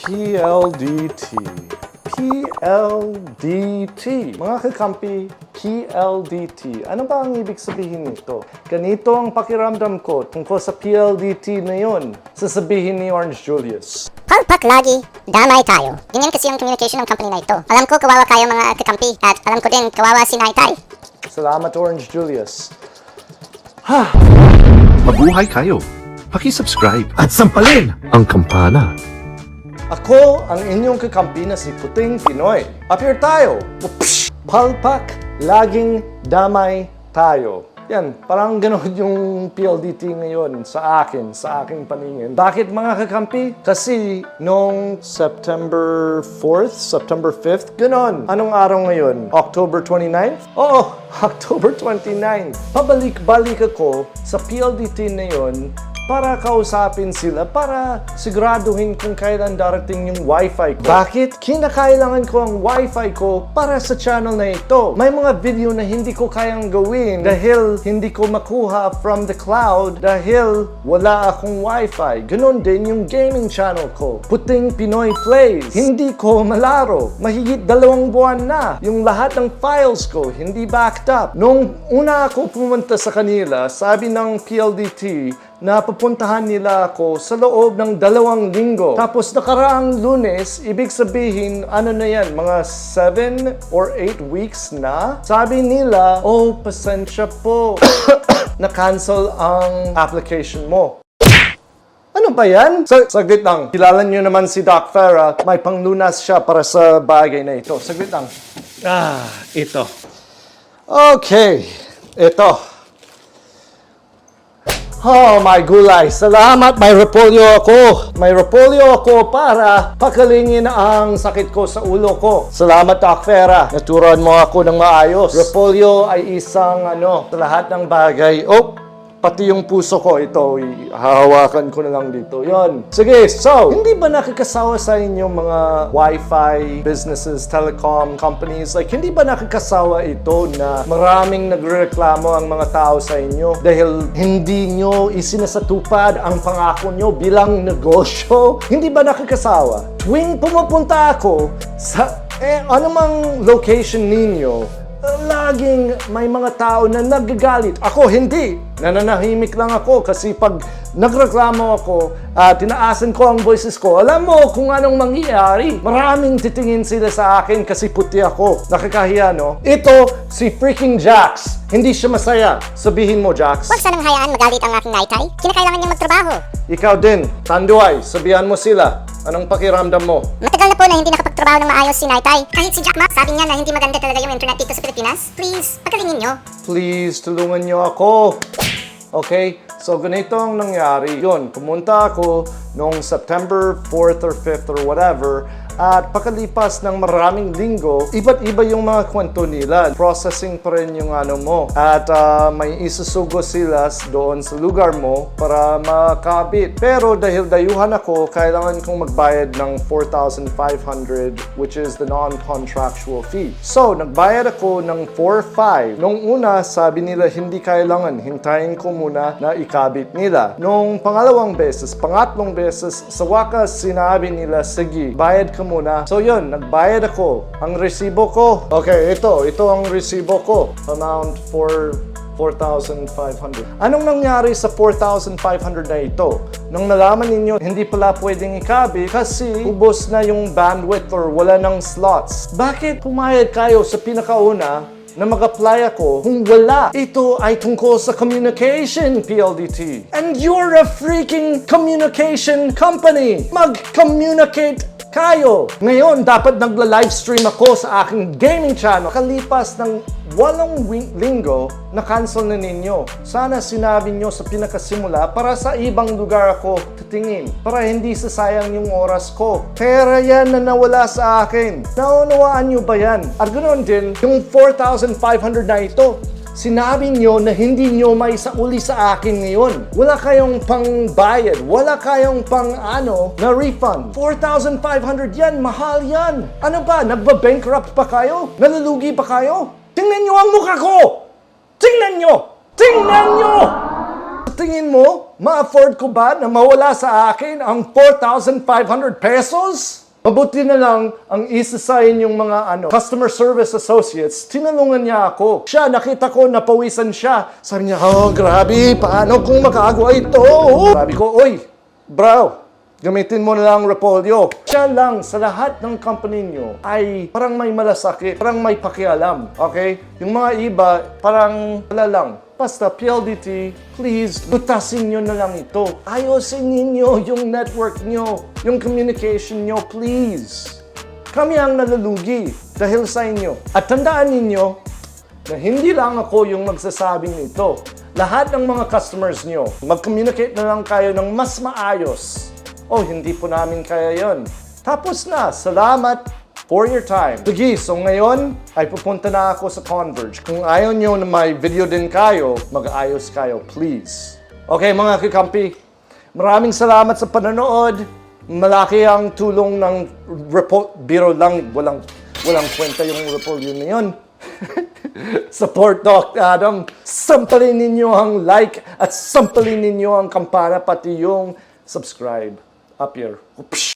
PLDT. PLDT. Mga kakampi, PLDT. Ano ba ang ibig sabihin nito? Ganito ang pakiramdam ko tungkol sa PLDT na yun. Sasabihin ni Orange Julius. Palpak lagi, damay tayo. Ganyan kasi yung communication ng company na ito. Alam ko kawawa kayo mga kakampi at alam ko din kawawa si Naitay. Salamat Orange Julius. Mabuhay kayo! Paki-subscribe at sampalin ang kampana. Ako ang inyong kakampi na si Puting Pinoy. Appear tayo. Palpak, laging damay tayo. Yan, parang gano'n yung PLDT ngayon sa aking paningin. Bakit mga kakampi? Kasi noong September 4th, September 5th, gano'n. Anong araw ngayon? October 29th? Oo, October 29th. Pabalik-balik ako sa PLDT na yun para kausapin sila, para siguraduhin kung kailan darating yung Wi-Fi ko. Bakit? Kinakailangan ko ang Wi-Fi ko para sa channel na ito. May mga video na hindi ko kayang gawin dahil hindi ko makuha from the cloud dahil wala akong Wi-Fi. Ganon din yung gaming channel ko. Puting Pinoy Plays. Hindi ko malaro. Mahigit 2 buwan na. Yung lahat ng files ko hindi backed up. Nung una ako pumunta sa kanila, sabi ng PLDT, na pupuntahan nila ako sa loob ng 2 linggo. Tapos nakaraang Lunes, ibig sabihin, ano na yan, mga 7 or 8 weeks na. Sabi nila, oh, pasensya po, na-cancel ang application mo. Ano ba yan? Saglit lang. Kilala niyo naman si Doc Farah. May panglunas siya para sa bagay na ito. Saglit lang. Ito. Okay. Ito. Oh, my gulay. Salamat, may repolyo ako. May repolyo ako para pakalingin ang sakit ko sa ulo ko. Salamat, Doc Farah. Naturuan mo ako ng maayos. Repolyo ay isang sa lahat ng bagay. Oh, pati yung puso ko, ito, hahawakan ko na lang dito. Yon. Sige, so, hindi ba nakakasawa sa inyo mga Wi-Fi businesses, telecom companies? Like, hindi ba nakakasawa ito na maraming nagreklamo ang mga tao sa inyo dahil hindi nyo isinasatupad ang pangako nyo bilang negosyo? Hindi ba nakakasawa? Tuwing pumupunta ako sa anumang location ninyo, laging may mga tao na nagagalit. Ako hindi. Nananahimik lang ako kasi pag nagreklamo ako at tinaasan ko ang boses ko, alam mo kung anong mangyayari. Maraming titingin sila sa akin kasi puti ako. Nakakahiya, no? Ito, si freaking Jax. Hindi siya masaya. Sabihin mo, Jax. Huwag sanang hayaan magalit ang aking Naitay. Kinakailangan niyang magtrabaho. Ikaw din, Tanduay. Sabihan mo sila. Anong pakiramdam mo? Matagal na po na hindi nakapagtrabaho ng maayos si Naitay. Kahit si Jack Ma, sabi niya na hindi maganda talaga yung internet dito sa Pilipinas. Please, pagalingin niyo. Please, tulungan niyo ako. Okay? So, ganito ang nangyari. Yun, pumunta ako noong September 4th or 5th or whatever. At pakalipas ng maraming linggo, iba't iba yung mga kwento nila. Processing pa rin yung mo. At may isusugo sila doon sa lugar mo para makabit. Pero dahil dayuhan ako, kailangan kong magbayad ng 4,500 which is the non-contractual fee. So, nagbayad ako ng 4,500. Nung una, sabi nila hindi kailangan. Hintayin ko muna na ikabit nila. Nung pangatlong beses, sa wakas sinabi nila, sige, bayad ka muna. So yun, nagbayad ako. Ang resibo ko, okay, ito ang resibo ko. Amount for 4,500. Anong nangyari sa 4,500 na ito? Nung nalaman ninyo, hindi pala pwedeng ikabit kasi ubos na yung bandwidth or wala ng slots. Bakit pumayag kayo sa pinakauna na mag-apply ako kung wala? Ito ay tungkol sa communication, PLDT. And you're a freaking communication company. Mag-communicate kayo. Ngayon, dapat nagla-livestream ako sa aking gaming channel. Kalipas ng 8 linggo, na-cancel na ninyo. Sana sinabi nyo sa pinakasimula para sa ibang lugar ako titingin. Para hindi sasayang yung oras ko. Pera yan na nawala sa akin. Naunawaan nyo ba yan? At ganoon din, yung 4,500 na ito, sinabi nyo na hindi nyo may sauli sa akin ngayon. Wala kayong pangbayad. Wala kayong na refund. 4,500 yan. Mahal yan. Ano ba? Nagba-bankrupt pa kayo? Nalulugi pa kayo? Tingnan nyo ang mukha ko! Tingnan nyo! Tingnan nyo! Tingin mo, ma-afford ko ba na mawala sa akin ang 4,500 pesos? Mabuti na lang ang isa sa inyong mga customer service associates, tinanungan niya ako. Siya, nakita ko, napawisan siya. Sabi niya, oh, grabe, paano kung magagawa ito? Sabi ko, oy, bro, gamitin mo na lang Repolyo. Siya lang sa lahat ng company nyo ay parang may malasakit, parang may pakialam, okay? Yung mga iba, parang wala lang. Basta PLDT, please, lutasin nyo na lang ito. Ayosin ninyo yung network nyo, yung communication nyo, please. Kami ang nalulugi dahil sa inyo. At tandaan ninyo na hindi lang ako yung magsasabing ito. Lahat ng mga customers nyo, mag-communicate na lang kayo ng mas maayos. Oh, hindi po namin kaya yon. Tapos na, salamat for your time. Sige, so ngayon ay pupunta na ako sa Converge. Kung ayaw nyo na may video din kayo, mag-ayos kayo, please. Okay, mga kakampi, maraming salamat sa panonood. Malaki ang tulong ng biro lang, walang kwenta yung Repolyo na yun. Support Doc Adam. Sampalin ninyo ang like at sampalin ninyo ang kampana, pati yung subscribe. Up here. Oops.